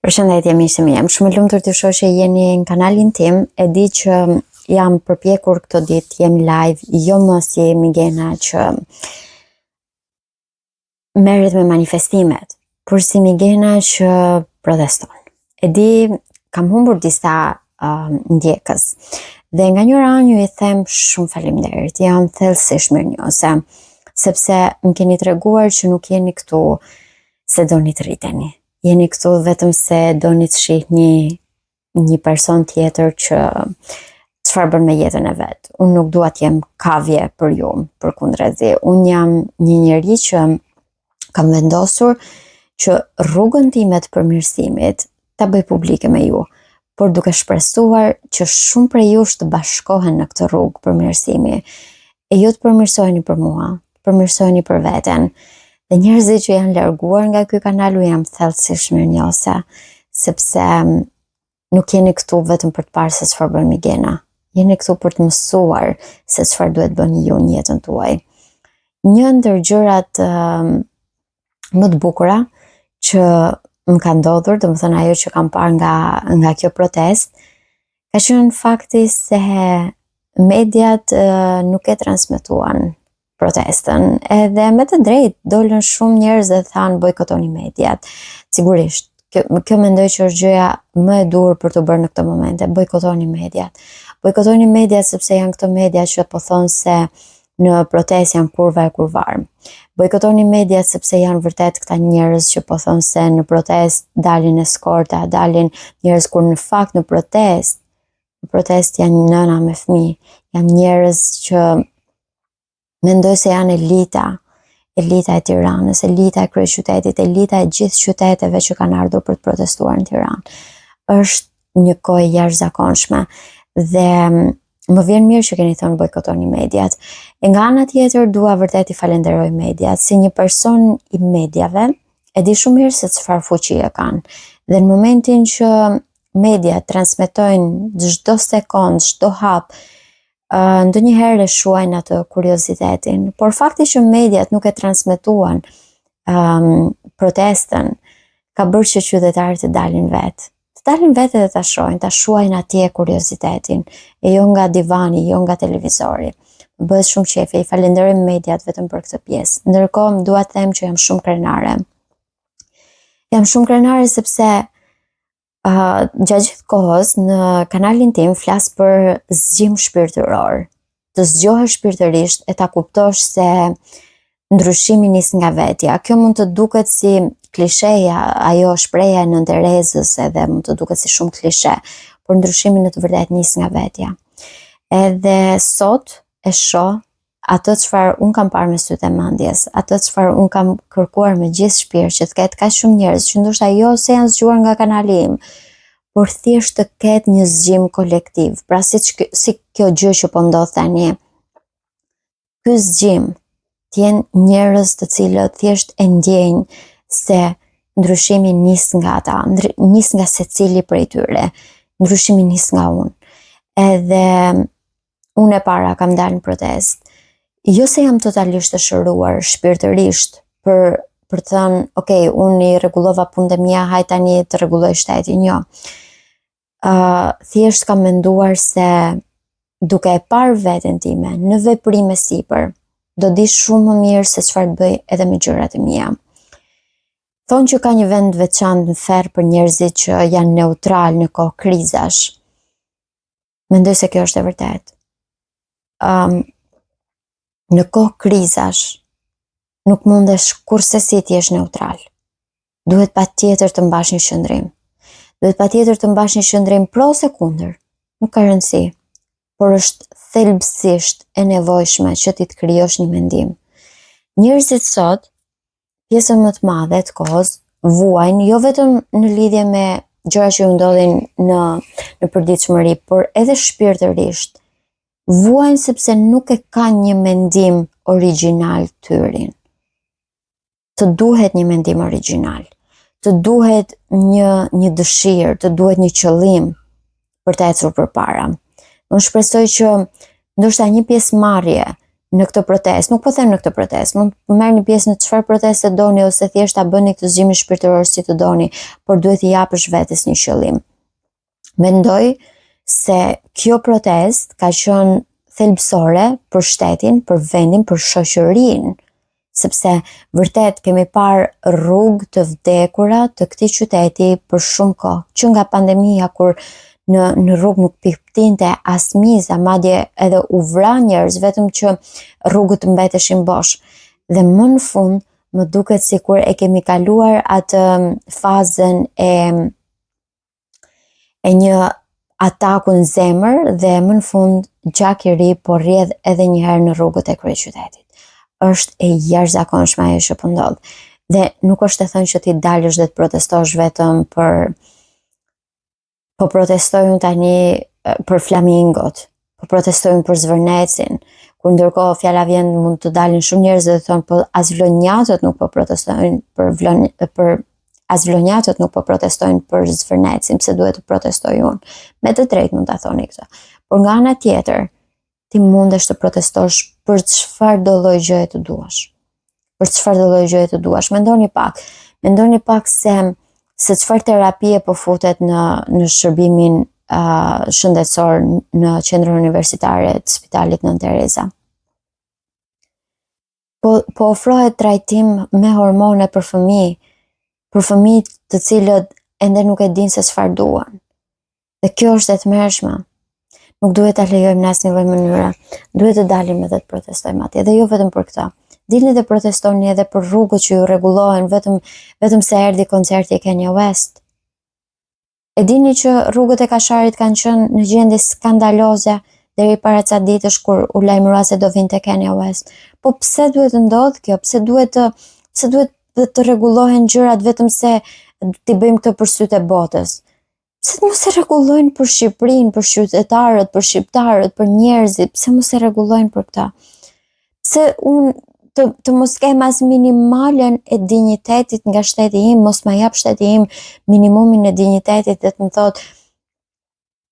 Përshëndetje miqtë mi, jam shumë e lumtur të shoh që jeni në kanalin tim. E di që jam përpjekur këto ditë jem live, jo më si Migena që merret me manifestimet, por si Migena që proteston. E di, kam humbur disa ndjekës dhe nga njëra anë ju i them shumë faleminderit, jam thellësisht mirënjohëse, sepse më keni treguar që nuk jeni këtu se doni të rriteni. Jeni këtu vetëm se doni të shihni një person tjetër që çfarë bën me jetën e vet. Unë nuk dua të jem kavje për ju, përkundrezi. Unë jam një njeri që kam vendosur që rrugën time të përmirësimit ta bëj publike me ju, por duke shpresuar që shumë prej jush të bashkohen në këtë rrugë përmirësimi. E ju të përmirësoheni për mua, të përmirësoheni për veten. Dhe njerëzit që janë larguar nga ky kanal u jam thellësisht mirënjohëse, sepse nuk jeni këtu vetëm për të parë se çfarë bën Migena. Jeni këtu për të mësuar se çfarë duhet bëni ju në jetën tuaj. Një ndër gjërat më të bukura që më ka ndodhur, domethënë ajo që kam parë nga kjo protest, ka qenë fakti se mediat nuk e transmetuan protestën, edhe me të drejtë dolën shumë njerëz dhe thanë bojkotoni mediat. Sigurisht, kjo mendoj që është gjëja më e dur për të bërë në këtë momente, bojkotoni mediat. Bojkotoni mediat sepse janë këto media që po thonë se në protest janë kurva e kurvarë. Bojkotoni mediat sepse janë vërtet këta njerëz që po thonë se në protest dalin eskorta, dalin njerëz kur në fakt në protest janë nëna me fëmijë, janë njerëz që mendoj se janë elita e Tiranës, elita e kryeqytetit, elita e gjithë qyteteve që kanë ardhur për të protestuar në Tiranë. Është një kohë e jashtëzakonshme dhe më vjen mirë që keni thënë bojkotoni mediat. E nga ana tjetër dua vërtet i falenderoj mediat, si një person i mediave e di shumë mirë se çfarë fuqi e kanë. Dhe në momentin që mediat transmetojnë çdo sekond, çdo hap, ndonjëherë e shuajnë atë kuriozitetin, por fakti që mediat nuk e transmetuan protestën ka bërë që qytetarët të dalin vetë edhe ta shohin, ta shuajnë atje kuriozitetin, e jo nga divani, jo nga televizori. Më bëhet shumë qefi, i falenderoj mediat vetëm për këtë pjesë. Ndërkohë dua të them që jam shumë krenare. Jam shumë krenare sepse gjatë gjithë kohës në kanalin tim flas për zgjim shpirtëror. Të zgjohesh shpirtërisht e ta kuptosh se ndryshimi nis nga vetja. Kjo mund të duket si klisheja, ajo shpreha e Nën Terezës, edhe mund të duket si shumë klishe, por ndryshimi në të vërtetë nis nga vetja. Edhe sot e shoh atë çfarë un kam parë me sytë e mendjes, atë çfarë un kam kërkuar me gjithë shpirt që të ketë kaq shumë njerëz që ndoshta jo se janë zgjuar nga kanali im, por thjesht të ketë një zgjim kolektiv. Pra si kjo gjë që po ndodh tani. Ky zgjim të jenë njerëz të cilët thjesht e ndjejnë se ndryshimi nis nga ata, nis nga secili prej tyre, ndryshimi nis nga unë. Edhe unë e para kam dalë në protest. Jo se jam totalisht të shëruar shpirtërisht për të thënë, okay, unë i rregullova punët e mia, hajde tani të rregulloj shtetin, jo. Thjesht kam menduar se duke e parë veten time në veprime sipër, do di shumë më mirë se çfarë të bëj edhe me gjërat e mia. Thonë që ka një vend veçantë në ferr për njerëzit që janë neutral në kohë krizash. Mendoj se kjo është e vërtetë. Në kohë krizash nuk mundesh kurse si të jesh neutral. Duhet patjetër të mbash një qëndrim. Duhet patjetër të mbash një qëndrim pro ose kundër. Nuk ka rëndësi, por është thelbësisht e nevojshme që ti të krijosh një mendim. Njerëzit sot, pjesën më të madhe të kohës, vuajnë jo vetëm në lidhje me gjëra që u ndodhin në përditshmëri, por edhe shpirtërisht. Vuajnë sepse nuk e kanë një mendim origjinal të tyrin. Të duhet një mendim origjinal, të duhet një dëshirë, të duhet një qëllim për të ecur përpara. Unë shpresoj që ndoshta një pjesëmarrje në këtë protestë, nuk po them në këtë protestë, mund të merrni pjesë në çfarë proteste doni ose thjesht ta bëni këtë zgjimin shpirtëror si të doni, por duhet i japësh vetes një qëllim. Mendoj se kjo protestë ka qenë thelbësore për shtetin, për vendin, për shoqërinë, sepse vërtet kemi parë rrugë të vdekura të këtij qyteti për shumë kohë, që nga pandemia kur në rrugë nuk piptinte as miza, madje edhe u vra njerëz vetëm që rrugët mbeteshin bosh. Dhe më në fund më duket sikur e kemi kaluar atë fazën e një ataku në zemër dhe më në fund gjak i ri po rrjedh edhe një herë në rrugët e kryeqytetit. Është e jashtëzakonshme ajo që po ndodh. Dhe nuk është të thënë që ti dalësh dhe të protestosh vetëm po protestojnë tani për flamingot, po protestojnë për Zvërnecin, kur ndërkohë fjala vjen mund të dalin shumë njerëz dhe të thonë po as vlonjatët nuk po protestojnë për as vlonjatët nuk po protestojnë për Zvërnecin, pse duhet të protestoj unë. Me të drejtë mund ta thoni këtë. Por nga ana tjetër, ti mundesh të protestosh për çfarëdo lloj gjëje të duash. Për çfarëdo lloj gjëje të duash. Mendoni pak se çfarë terapie po futet në shërbimin shëndetësor në qendrën universitare të Spitalit Nën Tereza. Po ofrohet trajtim me hormone për fëmijë të cilët ende nuk e dinë se çfarë duan. Dhe kjo është e tmerrshme. Nuk duhet ta lejojmë në asnjë lloj mënyre. Duhet të dalim edhe të protestojmë atje, dhe jo vetëm për këtë. Dilni dhe protestoni edhe për rrugët që ju rregullohen vetëm se erdhi koncerti i Kanye West. E dini që rrugët e Kasharit kanë qenë në gjendje skandaloze deri para ca ditësh kur u lajmërua se do vinte Kanye West. Po pse duhet të ndodh kjo? Pse duhet të rregullohen gjërat vetëm se ti bëjmë këtë për sytë e botës? Pse mos e rregullojnë për Shqipërinë, për qytetarët, për shqiptarët, për njerëzit? Pse mos e rregullojnë për këtë? Pse unë të mos kem as minimalen e dinjitetit nga shteti im, mos ma jap shteti im minimumin e dinjitetit dhe të më thot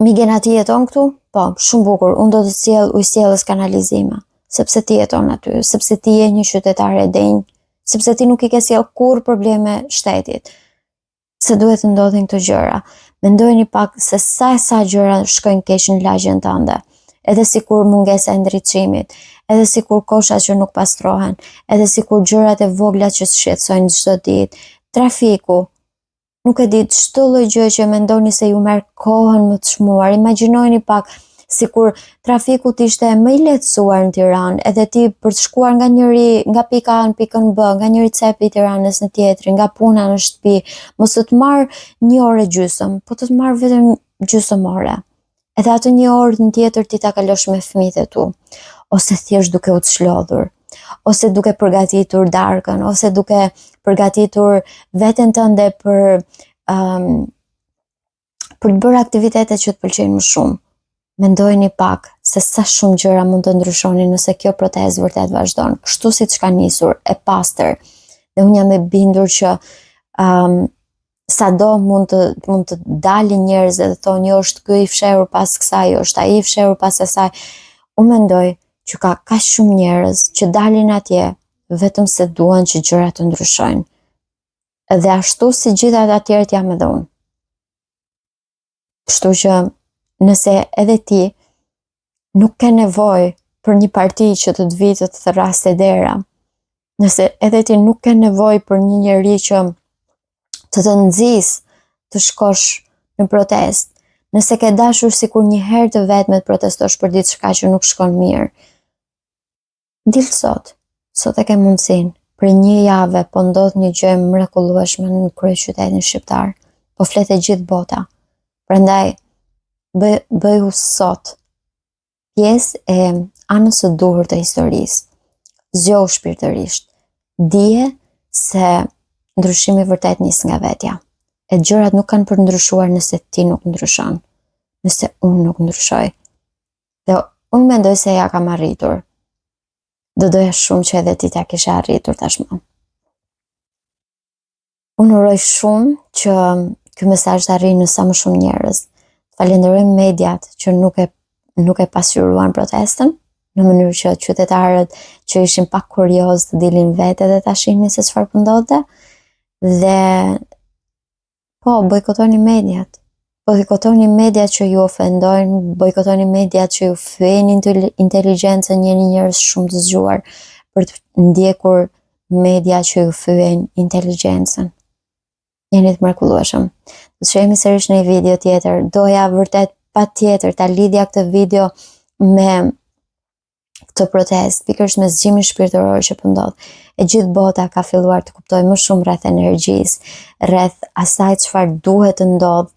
Migen ti jeton këtu? Po, shumë bukur, unë do të sjellës kanalizime, sepse ti jeton aty, sepse ti je një qytetare e denjë, sepse ti nuk i ke sjell kurrë probleme shtetit. Se duhet të ndodhin këto gjëra. Mendojeni pak se sa gjëra shkojnë keq në lagjen tënde, edhe sikur mungesa e ndriçimit, edhe sikur koshat që nuk pastrohen, edhe sikur gjërat e vogla që shqetësojnë çdo ditë, trafiku, nuk e di çdo lloj gjë që mendoni se ju merr kohën më të çmuar. Imagjinojeni pak sikur trafiku të ishte më i lehtësuar në Tiranë, edhe ti për të shkuar nga pika A në pikën B, nga njëri cepi i Tiranës në tjetrin, nga puna në shtëpi, mos të marr 1 orë gjysmë, po të marr vetëm gjysmë ore. Edhe atë 1 orë në tjetër ti ta kalosh me fëmijët e tu, ose thjesht duke u çlodhur, ose duke përgatitur darkën, ose duke përgatitur veten tënde për të bërë aktivitete që të pëlqejnë më shumë. Mendojeni pak se sa shumë gjëra mund të ndryshonin nëse kjo protestë vërtet vazhdon, kështu siç ka nisur, e pastër. Dhe unë jam e bindur që sado mund të dalin njerëz dhe të thonë jo është ky i fshehur pas kësaj, jo është ai i fshehur pas asaj. Unë mendoj që ka kaq shumë njerëz që dalin atje vetëm se duan që gjërat të ndryshojnë. Dhe ashtu si gjithë ata të tjerët jam edhe unë. Kështu që nëse edhe ti nuk ke nevojë për një parti që të të vitë të thërraste dera, nëse edhe ti nuk ke nevojë për një njeri që të nxjisë të shkosh në protestë, nëse ke dashur sikur një herë të vetme të protestosh për diçka që nuk shkon mirë, dil sot e ke mundësinë. Për 1 javë po ndodh një gjë mrekullueshme në kryeqytetin shqiptar, po flet e gjithë bota. Prandaj bëju sot pjesë e anës së duhur të historisë. Zgjohu shpirtërisht. Dije se ndryshimi vërtet nis nga vetja. E gjërat nuk kanë për ndryshuar nëse ti nuk ndryshon, nëse unë nuk ndryshoj. Dhe unë mendoj se ja kam arritur. Do doja shumë që edhe ti ta kishe arritur tashmë. Unë uroj shumë që ky mesazh të arrijë në sa më shumë njerëz. Falenderoj mediat që nuk e pasqyruan protestën, në mënyrë që qytetarët që ishin pak kurioz të dilin vetë dhe ta shihnin se çfarë po ndodhte. Dhe po, bojkotoni mediat. Bojkotoni mediat që ju ofendojnë, bojkotoni mediat që ju fyejnë inteligjencën, jeni njerëz shumë të zgjuar për të ndjekur media që ju fyejnë inteligjencën. Jeni të mrekullueshëm. Do të shihemi sërish në një video tjetër. Doja vërtet patjetër ta lidhja këtë video me këtë protest, pikërisht me zgjimin shpirtëror që po ndodh. E gjithë bota ka filluar të kuptojë më shumë rreth energjisë, rreth asaj çfarë duhet të ndodh,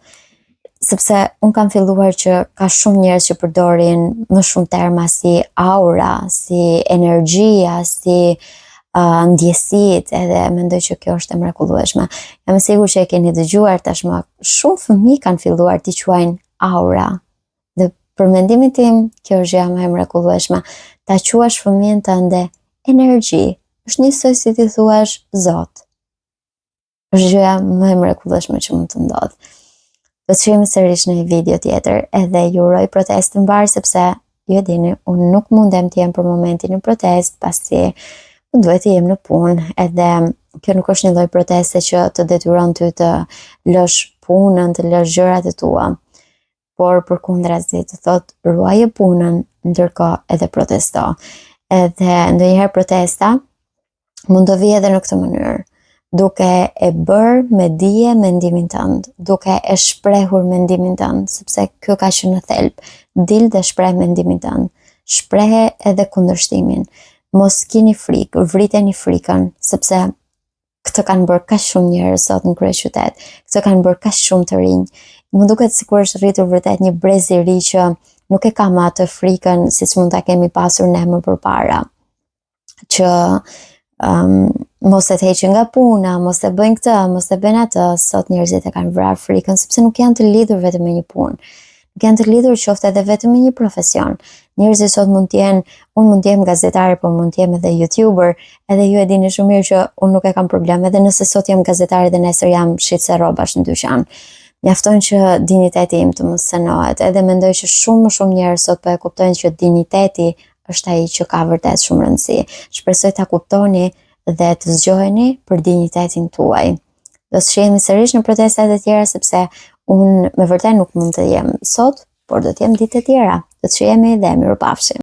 sepse un kam filluar që ka shumë njerëz që përdorin më shumë terma si aura, si energjia, si ndjesit, edhe mendoj që kjo është e mrekullueshme. Jam e sigurt që e keni dëgjuar tashmë, shumë fëmijë kanë filluar t'i quajnë aura. Dhe për mendimin tim, kjo është gjëja më e mrekullueshme. Ta quash fëmijën tënde energji, është njësoj si ti thuash Zot. Është gjëja më e mrekullueshme që mund të ndodh. Do të shihemi sërish në një video tjetër, edhe ju uroj protest të mbar, sepse ju e dini, unë nuk mundem të jem për momentin në protest, pasi duhet të jem në punë, edhe kjo nuk është një lloj proteste që të detyron ty të lësh punën, të lësh gjërat e tua, por përkundrazi të thot ruaje punën, ndërkohë edhe protesto. Edhe ndonjëherë protesta mund të vijë edhe në këtë mënyrë, duke e bërë me dije mendimin tënd, duke e shprehur mendimin tënd, sepse kjo ka qenë në thelb. Dil dhe shpreh mendimin tënd, shprehe edhe kundërshtimin. Mos keni frikë, vriteni frikën, sepse këtë kanë bërë kaq shumë njerëz sot në kryeqytet, këtë kanë bërë kaq shumë të rinj. Më duket sikur është rritur vërtet një brez i ri që nuk e ka më atë frikën siç mund ta kemi pasur ne më përpara. Që mos e të heqin nga puna, mos e bëjnë këtë, mos e bëjnë atë, sot njerëzit e kanë vrarë frikën sepse nuk janë të lidhur vetëm me një punë. Nuk janë të lidhur qoftë edhe vetëm me një profesion. Njerëzit sot mund të jenë, unë mund të jem gazetare, por mund të jem edhe YouTuber, edhe ju e dini shumë mirë që unë nuk e kam problem, edhe nëse sot jam gazetare dhe nesër jam shitse rrobash në dyqan. Mjafton që diniteti im të mos senohet, edhe mendoj që shumë më shumë njerëz sot po e kuptojnë që diniteti është ai që ka vërtet shumë rëndësi. Shpresoj ta kuptoni dhe të zgjoheni për dinitetin tuaj. Do të shihemi sërish në protestat e tjera, sepse unë me vërtet nuk mund të jem sot, por do të jem ditë të tjera. Do të shihemi dhe mirupafshim.